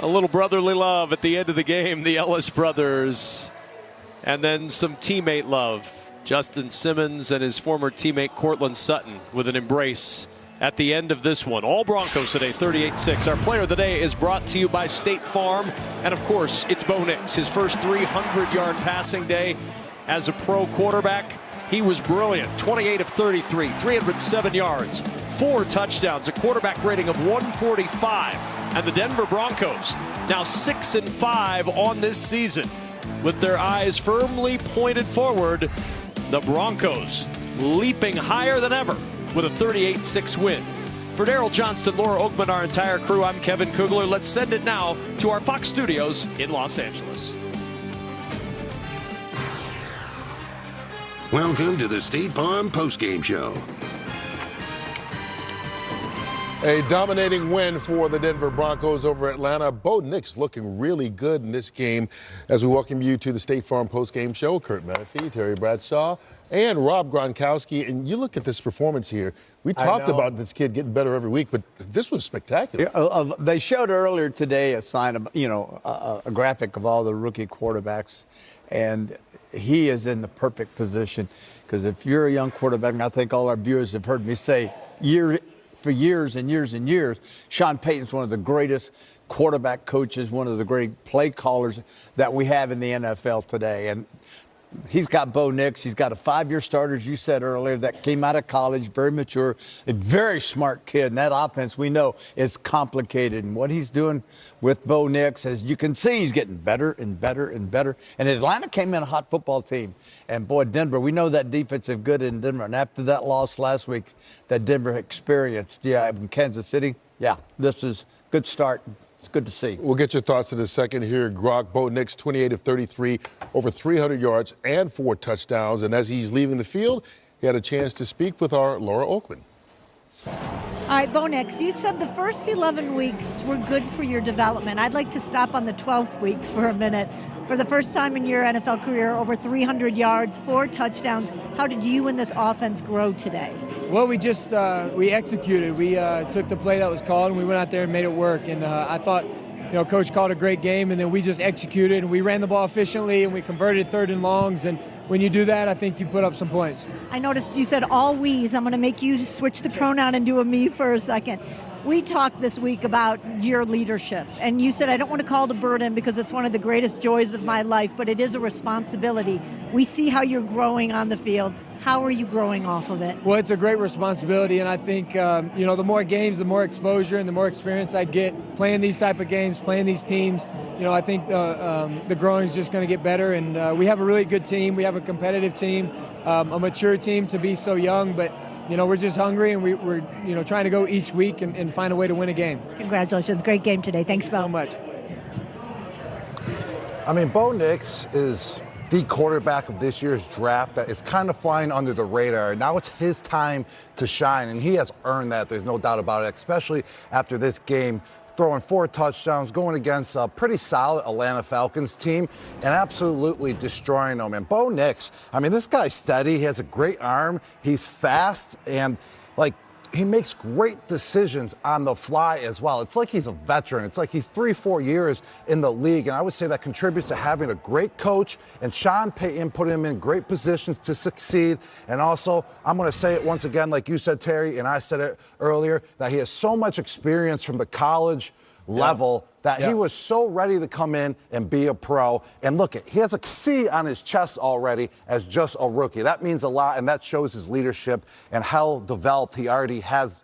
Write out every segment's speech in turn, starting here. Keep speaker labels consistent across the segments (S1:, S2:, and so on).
S1: A little brotherly love at the end of the game, the Ellis brothers. And then some teammate love. Justin Simmons and his former teammate Cortland Sutton with an embrace at the end of this one. All Broncos today, 38-6. Our player of the day is brought to you by State Farm. And of course, it's Bo Nix. His first 300-yard passing day as a pro quarterback. He was brilliant. 28 of 33, 307 yards, 4 touchdowns, a quarterback rating of 145. And the Denver Broncos now 6-5 on this season. With their eyes firmly pointed forward, the Broncos leaping higher than ever with a 38-6 win. For Daryl Johnston, Laura Oakman, our entire crew, I'm Kevin Kugler. Let's send it now to our Fox studios in Los Angeles.
S2: Welcome to the State Farm Postgame Show.
S3: A dominating win for the Denver Broncos over Atlanta. Bo Nix looking really good in this game as we welcome you to the State Farm Postgame Show. Kurt Menefee, Terry Bradshaw, and Rob Gronkowski. And you look at this performance here. We talked about this kid getting better every week, but this was spectacular.
S4: They showed earlier today a sign of, a graphic of all the rookie quarterbacks. And he is in the perfect position because if you're a young quarterback, and I think all our viewers have heard me say for years and years and years, Sean Payton's one of the greatest quarterback coaches, one of the great play callers that we have in the NFL today. And he's got Bo Nix. He's got a 5-year starter, as you said earlier, that came out of college, very mature, a very smart kid. And that offense, we know, is complicated. And what he's doing with Bo Nix, as you can see, he's getting better and better and better. And Atlanta came in a hot football team. And, boy, Denver, we know that defense is good in Denver. And after that loss last week that Denver experienced, in Kansas City, this is a good start. It's good to see.
S3: We'll get your thoughts in a second here. Gronk, Bo Nix, 28 of 33, over 300 yards and 4 touchdowns. And as he's leaving the field, he had a chance to speak with our Laura Oakman.
S5: All right, Bo Nix, you said the first 11 weeks were good for your development. I'd like to stop on the 12th week for a minute. For the first time in your NFL career, over 300 yards, 4 touchdowns. How did you and this offense grow today?
S6: Well, we just we executed. We took the play that was called, and we went out there and made it work. And I thought, Coach called a great game, and then we just executed, and we ran the ball efficiently, and we converted 3rd and longs. And when you do that, I think you put up some points.
S5: I noticed you said all we's. I'm going to make you switch the pronoun and do a me for a second. We talked this week about your leadership, and you said, I don't want to call it a burden because it's one of the greatest joys of my life, but it is a responsibility. We see how you're growing on the field. How are you growing off of it?
S6: Well, it's a great responsibility, and I think, the more games, the more exposure and the more experience I get playing these type of games, playing these teams, I think the growing is just going to get better, and we have a really good team. We have a competitive team, a mature team to be so young, but we're just hungry, and we're trying to go each week and find a way to win a game.
S5: Congratulations. Great game today. Thanks, Bo.
S6: So much.
S7: Bo Nix is the quarterback of this year's draft that is kind of flying under the radar. Now it's his time to shine, and he has earned that. There's no doubt about it, especially after this game, throwing 4 touchdowns, going against a pretty solid Atlanta Falcons team, and absolutely destroying them. And Bo Nix, this guy's steady. He has a great arm. He's fast, and, he makes great decisions on the fly as well. It's like he's a veteran. It's like he's 3-4 years in the league, and I would say that contributes to having a great coach, and Sean Payton put him in great positions to succeed. And also, I'm going to say it once again, like you said, Terry, and I said it earlier, that he has so much experience from the college level that he was so ready to come in and be a pro. And look, he has a C on his chest already as just a rookie. That means a lot, and that shows his leadership and how developed he already has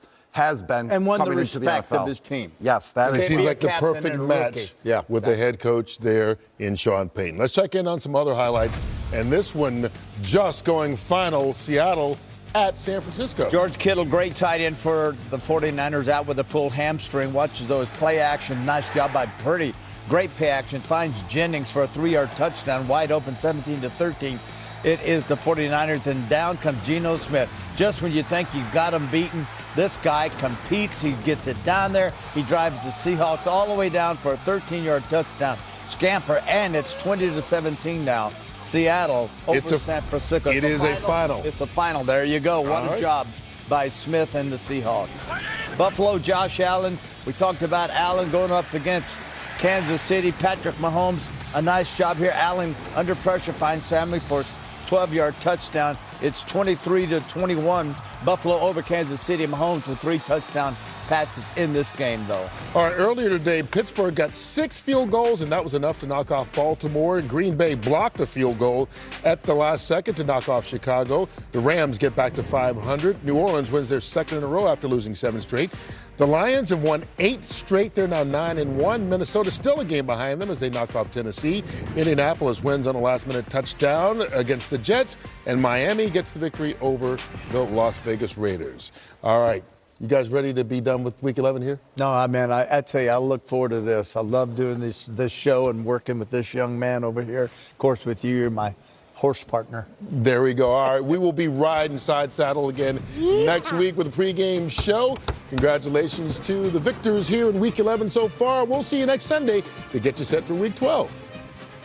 S7: been
S4: and won
S7: coming
S4: the
S7: into
S4: respect
S7: the NFL.
S4: of his team.
S7: Yes, that
S3: It
S7: is
S3: seems like the perfect match with the head coach there in Sean Payton. Let's check in on some other highlights. And this one just going final, Seattle at San Francisco.
S4: George Kittle, great tight end for the 49ers, out with a pulled hamstring. Watches those play action. Nice job by Purdy. Great play action. Finds Jennings for a 3-yard touchdown. Wide open, 17-13. It is the 49ers, and down comes Geno Smith. Just when you think you got him beaten, this guy competes. He gets it down there. He drives the Seahawks all the way down for a 13-yard touchdown scamper, and it's 20-17 now. Seattle over San Francisco.
S3: It is a final.
S4: It's a final. There you go. What a job by Smith and the Seahawks. Buffalo, Josh Allen. We talked about Allen going up against Kansas City. Patrick Mahomes, a nice job here. Allen under pressure finds Sammy for 12-yard touchdown. It's 23-21. Buffalo over Kansas City. Mahomes with 3 touchdown passes in this game, though.
S3: All right, earlier today, Pittsburgh got 6 field goals, and that was enough to knock off Baltimore. Green Bay blocked a field goal at the last second to knock off Chicago. The Rams get back to 500. New Orleans wins their second in a row after losing 7 straight. The Lions have won 8 straight. They're now 9-1. Minnesota still a game behind them as they knock off Tennessee. Indianapolis wins on a last-minute touchdown against the Jets, and Miami gets the victory over the Las Vegas Raiders. All right. You guys ready to be done with Week 11 here?
S4: No, man, I tell you, I look forward to this. I love doing this show and working with this young man over here. Of course, with you, you're my horse partner.
S3: There we go. All right, we will be riding side saddle again next week with a pregame show. Congratulations to the victors here in Week 11 so far. We'll see you next Sunday to get you set for Week 12.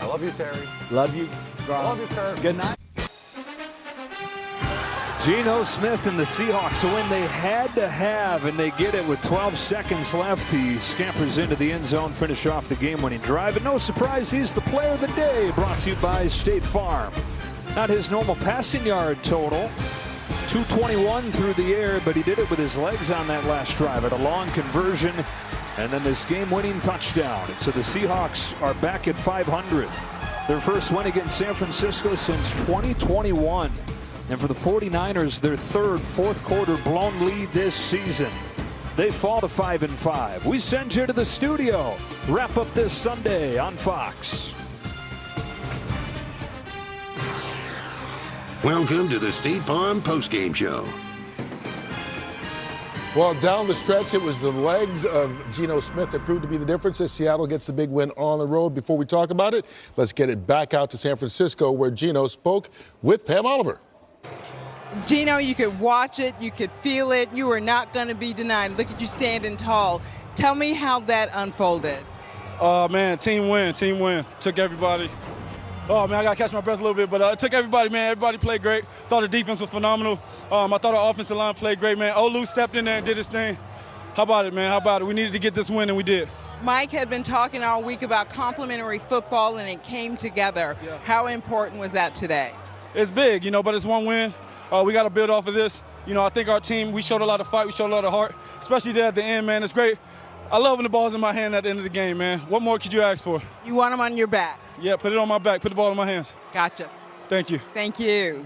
S7: I love you, Terry.
S4: Love you.
S7: I love you, Terry.
S4: Good night.
S8: Geno Smith and the Seahawks, a win they had to have, and they get it with 12 seconds left. He scampers into the end zone, finish off the game-winning drive. And no surprise, he's the player of the day, brought to you by State Farm. Not his normal passing yard total, 221 through the air, but he did it with his legs on that last drive at a long conversion, and then this game-winning touchdown. And so the Seahawks are back at 500. Their first win against San Francisco since 2021. And for the 49ers, their third fourth-quarter blown lead this season. They fall to 5-5. We send you to the studio. Wrap up this Sunday on Fox.
S2: Welcome to the State Farm Postgame Show.
S3: Well, down the stretch, it was the legs of Geno Smith that proved to be the difference as Seattle gets the big win on the road. Before we talk about it, let's get it back out to San Francisco, where Geno spoke with Pam Oliver.
S9: Geno, you could watch it, you could feel it, you were not going to be denied. Look at you standing tall. Tell me how that unfolded.
S10: Man, team win. Took everybody. Oh, man, I got to catch my breath a little bit, but it took everybody, man. Everybody played great. Thought the defense was phenomenal. I thought our offensive line played great, man. Olu stepped in there and did his thing. How about it, man? How about it? We needed to get this win, and we did.
S9: Mike had been talking all week about complementary football, and it came together.
S10: Yeah.
S9: How important was that today?
S10: It's big, but it's one win. We got to build off of this. I think our team, we showed a lot of fight. We showed a lot of heart, especially there at the end, man. It's great. I love when the ball's in my hand at the end of the game, man. What more could you ask for?
S9: You want them on your back.
S10: Yeah, put it on my back. Put the ball in my hands.
S9: Gotcha.
S10: Thank you.
S9: Thank you.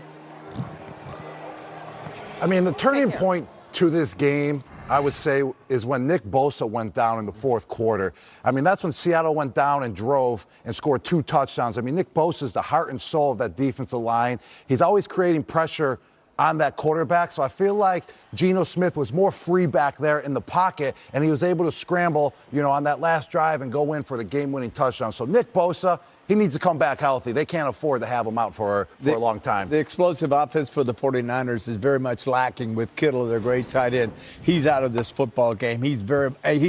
S7: I mean, the turning point to this game, I would say, is when Nick Bosa went down in the fourth quarter. I mean, that's when Seattle went down and drove and scored 2 touchdowns. I mean, Nick Bosa is the heart and soul of that defensive line. He's always creating pressure on that quarterback. So I feel like Geno Smith was more free back there in the pocket, and he was able to scramble, on that last drive and go in for the game-winning touchdown. So Nick Bosa, he needs to come back healthy. They can't afford to have him out for a long time.
S4: The explosive offense for the 49ers is very much lacking with Kittle, their great tight end. He's out of this football game. He's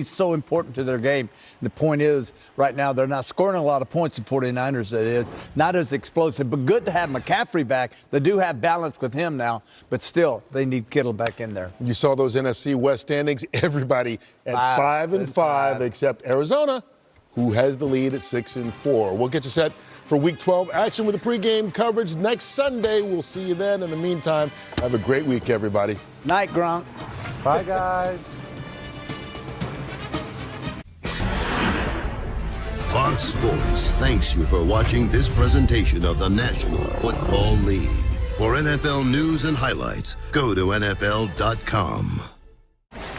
S4: so important to their game. The point is, right now, they're not scoring a lot of points, the 49ers, that is. Not as explosive, but good to have McCaffrey back. They do have balance with him now, but still, they need Kittle back in there.
S3: You saw those NFC West standings. Everybody at 5-5 except Arizona, who has the lead at 6-4. We'll get you set for Week 12 action with the pregame coverage next Sunday. We'll see you then. In the meantime, have a great week, everybody.
S4: Night, Gronk.
S7: Bye, guys.
S2: Fox Sports thanks you for watching this presentation of the National Football League. For NFL news and highlights, go to NFL.com.